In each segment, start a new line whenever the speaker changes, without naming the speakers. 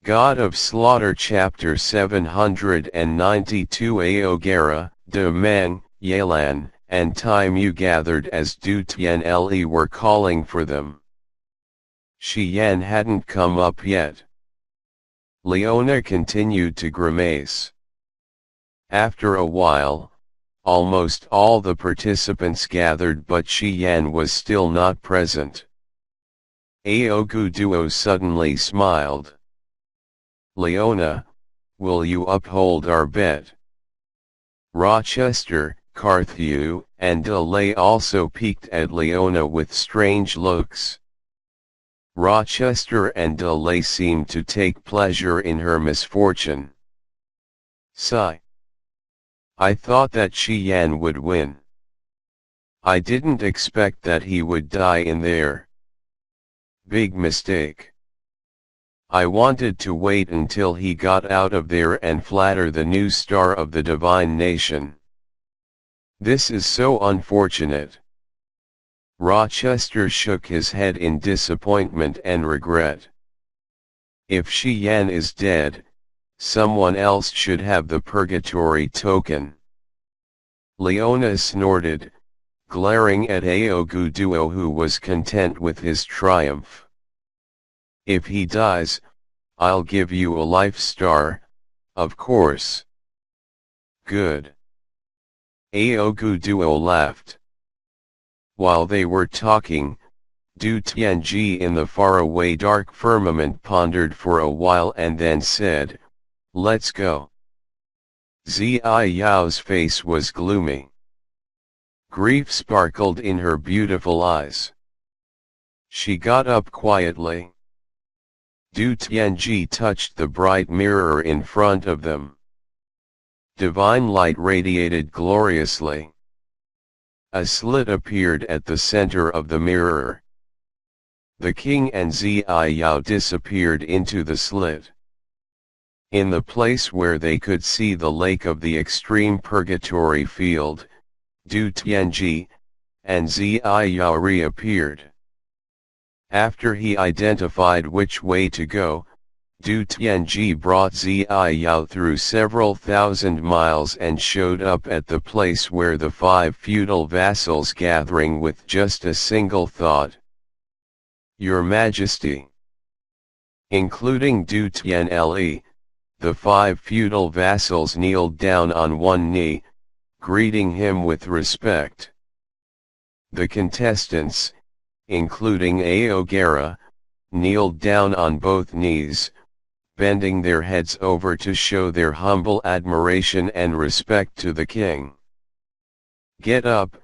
God of Slaughte Chapter 792 Aogera, De Men, Yalan, and time you gathered as Du Tien Le were calling for them. Shi Yan hadn't come up yet. Leona continued to grimace. After a while, almost all the participants gathered, but Shi Yan was still not present. Aogu Duo suddenly smiled. Leona, will you uphold our bet? Rochester, Carthew, and Delay also peeked at Leona with strange looks. Rochester and Delay seemed to take pleasure in her misfortune. Sigh. I thought that Shi Yan would win. I didn't expect that he would die in there. Big mistake. I wanted to wait until he got out of there and flatter the new star of the divine nation. This is so unfortunate. Rochester shook his head in disappointment and regret. If Shi Yan is dead, someone else should have the purgatory token. Leona snorted, glaring at Aogu Duo, who was content with his triumph. If he dies, I'll give you a life star, of course. Good. Aogu Duo laughed. While they were talking, Du Tianji in the faraway dark firmament pondered for a while and then said, "Let's go." Zi Yao's face was gloomy. Grief sparkled in her beautiful eyes. She got up quietly. Du Tianji touched the bright mirror in front of them. Divine light radiated gloriously. A slit appeared at the center of the mirror. The king and Zi Yao disappeared into the slit. In the place where they could see the lake of the extreme purgatory field, Du Tianji and Zi Yao reappeared. After he identified which way to go, Du Tianji brought Zi Yao through several thousand miles and showed up at the place where the 5 feudal vassals gathering with just a single thought. Your Majesty. Including Du Tien Le, the 5 feudal vassals kneeled down on one knee, greeting him with respect. The contestants, including Aogera, kneeled down on both knees, bending their heads over to show their humble admiration and respect to the king. Get up,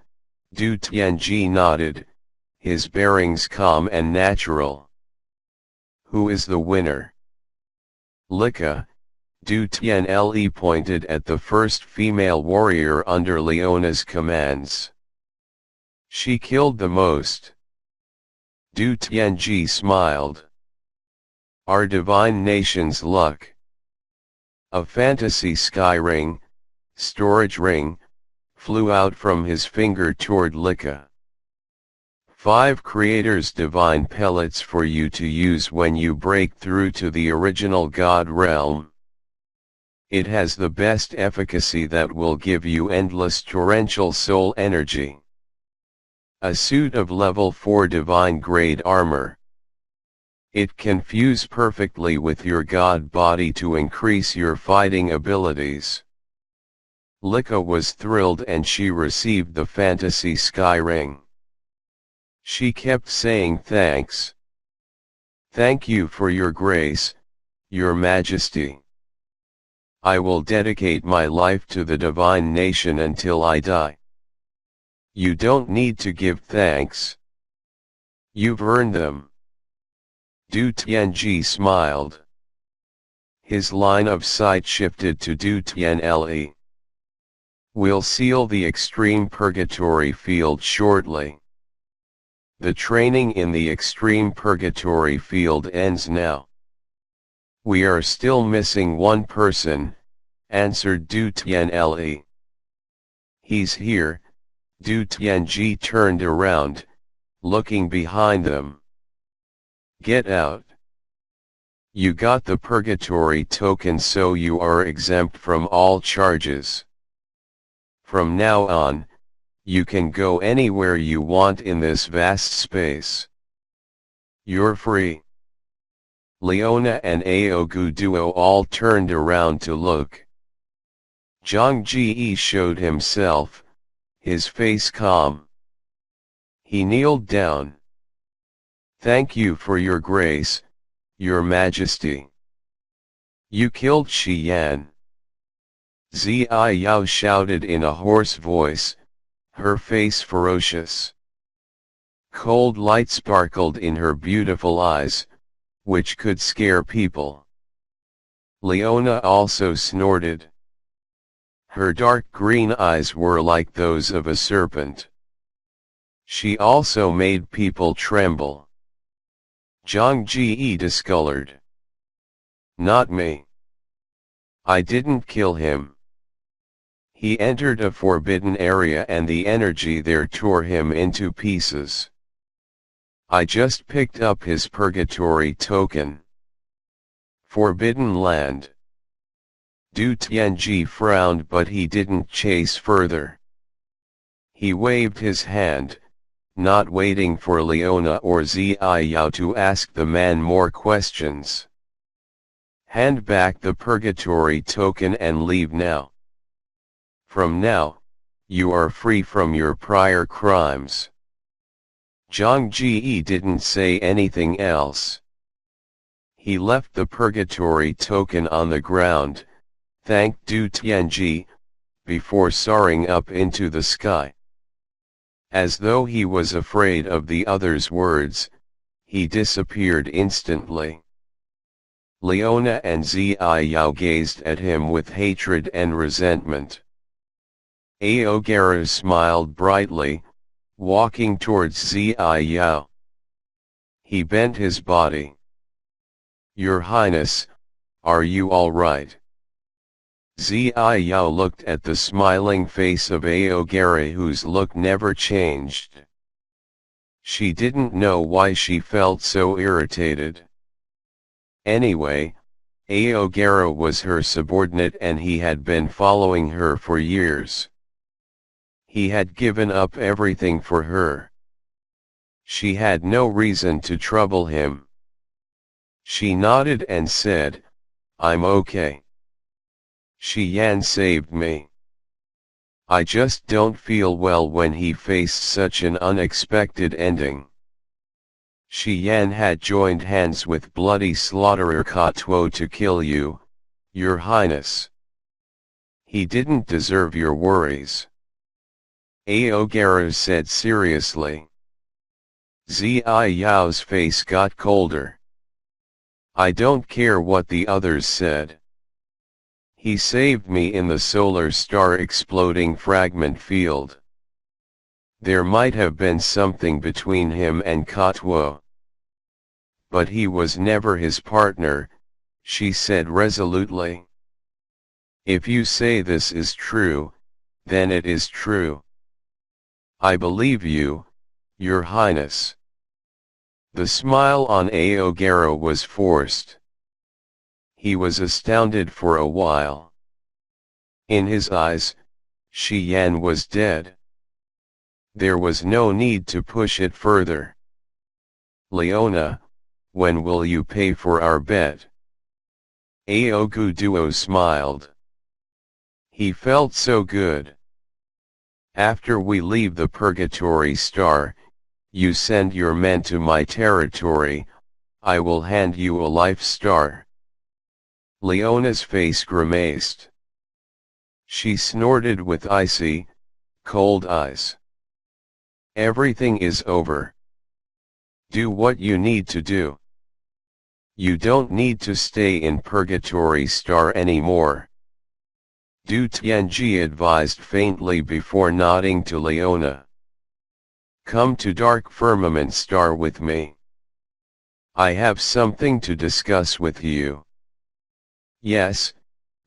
Du Tianji nodded, his bearings calm and natural. Who is the winner? Lika, Du Tien Le pointed at the first female warrior under Leona's commands. She killed the most. Du Tianji smiled. Our divine nation's luck. A fantasy sky ring, storage ring, flew out from his finger toward Lika. 5 creators' divine pellets for you to use when you break through to the original God realm. It has the best efficacy that will give you endless torrential soul energy. A suit of level 4 divine grade armor. It can fuse perfectly with your god body to increase your fighting abilities. Lika was thrilled and she received the fantasy sky ring. She kept saying thanks. Thank you for your grace, Your Majesty. I will dedicate my life to the divine nation until I die. You don't need to give thanks. You've earned them. Du Tianji smiled. His line of sight shifted to Du Tien Le. We'll seal the extreme purgatory field shortly. The training in the extreme purgatory field ends now. We are still missing one person, answered Du Tien Le. He's here. Du Tianji turned around, looking behind them. Get out. You got the purgatory token, so you are exempt from all charges. From now on, you can go anywhere you want in this vast space. You're free. Leona and Aogu Duo all turned around to look. Zhang Ji showed himself, his face calm. He kneeled down. Thank you for your grace, your majesty. You killed Shi Yan. Ziyi Yao shouted in a hoarse voice, her face ferocious. Cold light sparkled in her beautiful eyes, which could scare people. Leona also snorted. Her dark green eyes were like those of a serpent. She also made people tremble. Zhang Ji discolored. Not me. I didn't kill him. He entered a forbidden area and the energy there tore him into pieces. I just picked up his purgatory token. Forbidden land. Du Tianji frowned, but he didn't chase further. He waved his hand, not waiting for Leona or Ziyi Yao to ask the man more questions. Hand back the purgatory token and leave now. From now, you are free from your prior crimes. Zhang Ji didn't say anything else. He left the purgatory token on the ground, thanked Du Tianji, before soaring up into the sky. As though he was afraid of the other's words, he disappeared instantly. Leona and Ziyi Yao gazed at him with hatred and resentment. Aogara smiled brightly, walking towards Ziyi Yao. He bent his body. Your Highness, are you all right? Ziyi Yao looked at the smiling face of Aogara, whose look never changed. She didn't know why she felt so irritated. Anyway, Aogara was her subordinate and he had been following her for years. He had given up everything for her. She had no reason to trouble him. She nodded and said, I'm okay. Shi Yan saved me. I just don't feel well when he faced such an unexpected ending. Shi Yan had joined hands with bloody slaughterer Katuo to kill you, Your Highness. He didn't deserve your worries. Aogara said seriously. Ziyi Yao's face got colder. I don't care what the others said. He saved me in the solar star exploding fragment field. There might have been something between him and Katuo. But he was never his partner, she said resolutely. If you say this is true, then it is true. I believe you, Your Highness. The smile on Aogara was forced. He was astounded for a while. In his eyes, Shi Yan was dead. There was no need to push it further. Leona, when will you pay for our bet? Aogu Duo smiled. He felt so good. After we leave the Purgatory Star, you send your men to my territory, I will hand you a life star. Leona's face grimaced. She snorted with icy, cold eyes. Everything is over. Do what you need to do. You don't need to stay in Purgatory Star anymore. Du Tianji advised faintly before nodding to Leona. Come to Dark Firmament Star with me. I have something to discuss with you. Yes,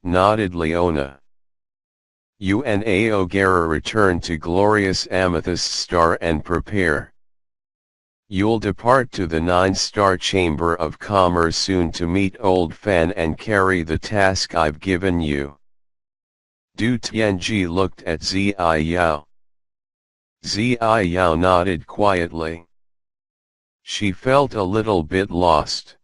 nodded Leona. You and Aogara return to Glorious Amethyst Star and prepare. You'll depart to the 9-star Chamber of Commerce soon to meet Old Fan and carry the task I've given you. Du Tianji looked at Ziyi Yao. Ziyi Yao nodded quietly. She felt a little bit lost.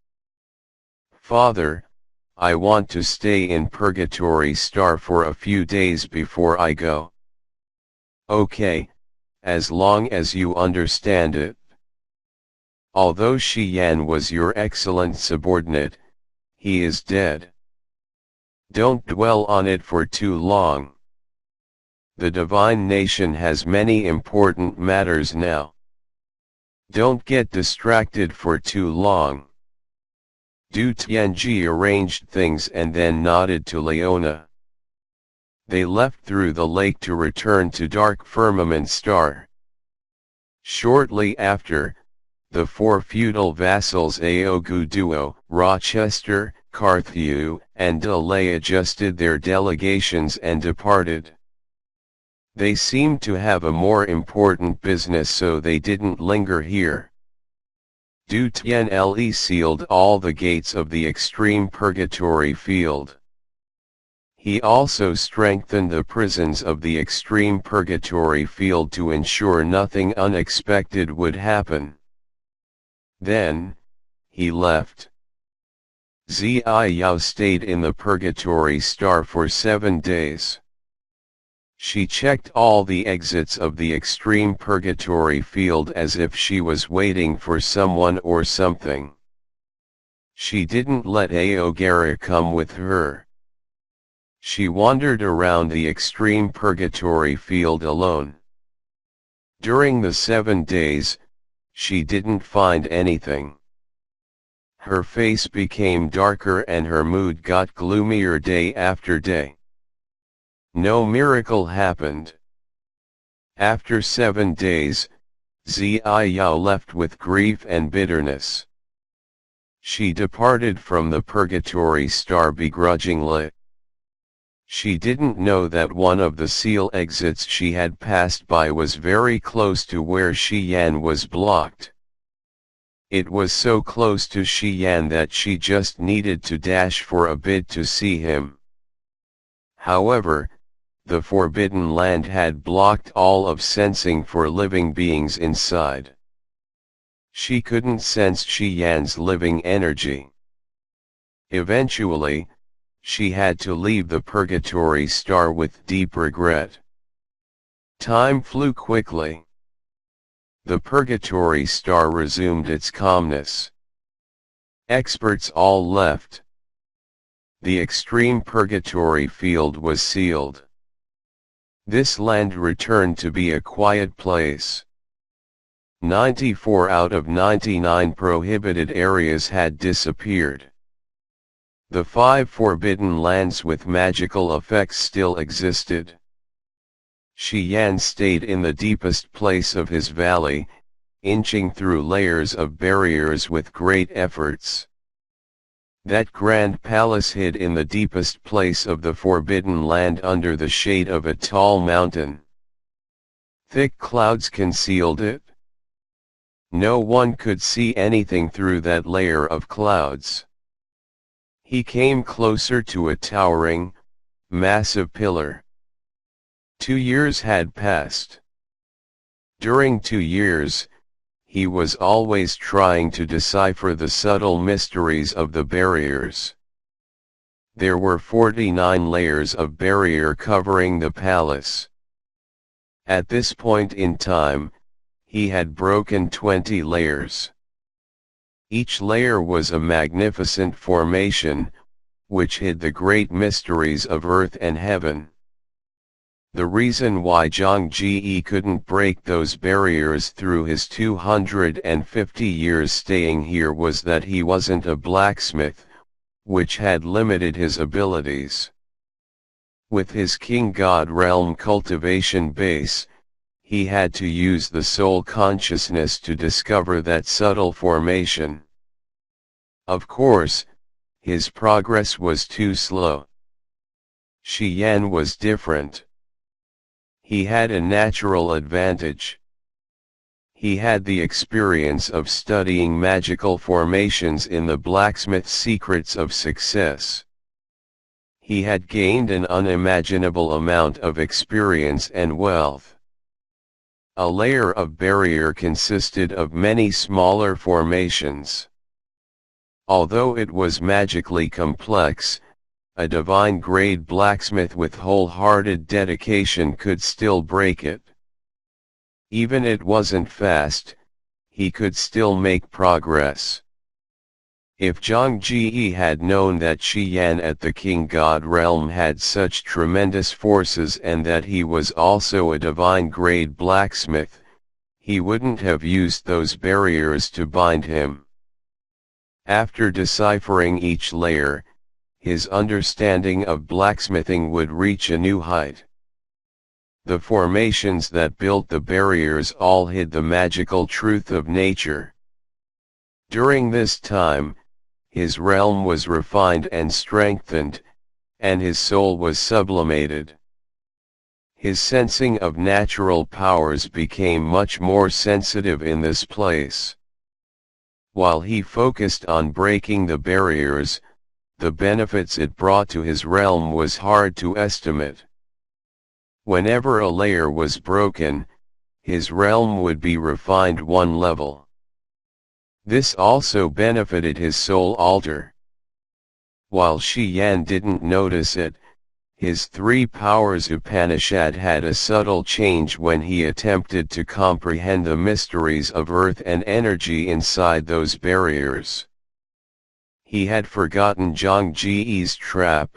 Father, I want to stay in Purgatory Star for a few days before I go. Okay, as long as you understand it. Although Shi Yan was your excellent subordinate, he is dead. Don't dwell on it for too long. The divine nation has many important matters now. Don't get distracted for too long. Du Tianji arranged things and then nodded to Leona. They left through the lake to return to Dark Firmament Star. Shortly after, the 4 feudal vassals Aoguduo, Rochester, Carthew, and Delay adjusted their delegations and departed. They seemed to have a more important business, so they didn't linger here. Du Tianli sealed all the gates of the extreme purgatory field. He also strengthened the prisons of the extreme purgatory field to ensure nothing unexpected would happen. Then, he left. Ziyi Yao stayed in the Purgatory Star for 7 days. She checked all the exits of the extreme purgatory field as if she was waiting for someone or something. She didn't let Aogara come with her. She wandered around the extreme purgatory field alone. During the 7 days, she didn't find anything. Her face became darker and her mood got gloomier day after day. No miracle happened. After 7 days, Ziyi Yao left with grief and bitterness. She departed from the Purgatory Star begrudgingly. She didn't know that one of the seal exits she had passed by was very close to where Shi Yan was blocked. It was so close to Shi Yan that she just needed to dash for a bit to see him. However, the Forbidden Land had blocked all of sensing for living beings inside. She couldn't sense Shi Yan's living energy. Eventually, she had to leave the Purgatory Star with deep regret. Time flew quickly. The Purgatory Star resumed its calmness. Experts all left. The extreme purgatory field was sealed. This land returned to be a quiet place. 94 out of 99 prohibited areas had disappeared. The 5 forbidden lands with magical effects still existed. Shi Yan stayed in the deepest place of his valley, inching through layers of barriers with great efforts. That grand palace hid in the deepest place of the forbidden land under the shade of a tall mountain. Thick clouds concealed it. No one could see anything through that layer of clouds. He came closer to a towering, massive pillar. 2 years had passed. During 2 years, he was always trying to decipher the subtle mysteries of the barriers. There were 49 layers of barrier covering the palace. At this point in time, he had broken 20 layers. Each layer was a magnificent formation, which hid the great mysteries of earth and heaven. The reason why Zhang Ji couldn't break those barriers through his 250 years staying here was that he wasn't a blacksmith, which had limited his abilities. With his King God Realm cultivation base, he had to use the soul consciousness to discover that subtle formation. Of course, his progress was too slow. Shi Yan was different. He had a natural advantage. He had the experience of studying magical formations in the blacksmith's secrets of success. He had gained an unimaginable amount of experience and wealth. A layer of barrier consisted of many smaller formations. Although it was magically complex, a divine-grade blacksmith with wholehearted dedication could still break it. Even it wasn't fast, he could still make progress. If Zhang Jie had known that Shi Yan at the King God realm had such tremendous forces and that he was also a divine-grade blacksmith, he wouldn't have used those barriers to bind him. After deciphering each layer, his understanding of blacksmithing would reach a new height. The formations that built the barriers all hid the magical truth of nature. During this time, his realm was refined and strengthened, and his soul was sublimated. His sensing of natural powers became much more sensitive in this place. While he focused on breaking the barriers, the benefits it brought to his realm was hard to estimate. Whenever a layer was broken, his realm would be refined one level. This also benefited his soul altar. While Shi Yan didn't notice it, his three powers Upanishad had a subtle change when he attempted to comprehend the mysteries of earth and energy inside those barriers. He had forgotten Zhang Jie's trap.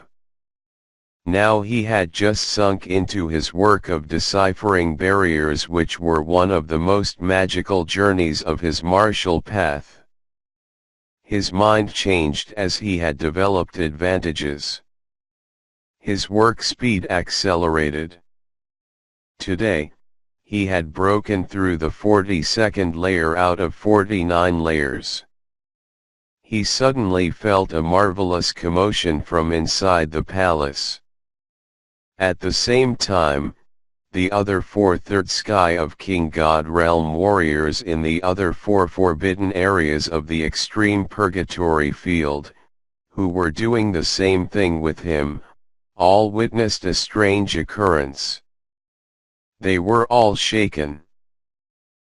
Now he had just sunk into his work of deciphering barriers, which were one of the most magical journeys of his martial path. His mind changed as he had developed advantages. His work speed accelerated. Today, he had broken through the 42nd layer out of 49 layers. He suddenly felt a marvelous commotion from inside the palace. At the same time, the other four-third sky of King God realm warriors in the other four forbidden areas of the extreme purgatory field, who were doing the same thing with him, all witnessed a strange occurrence. They were all shaken.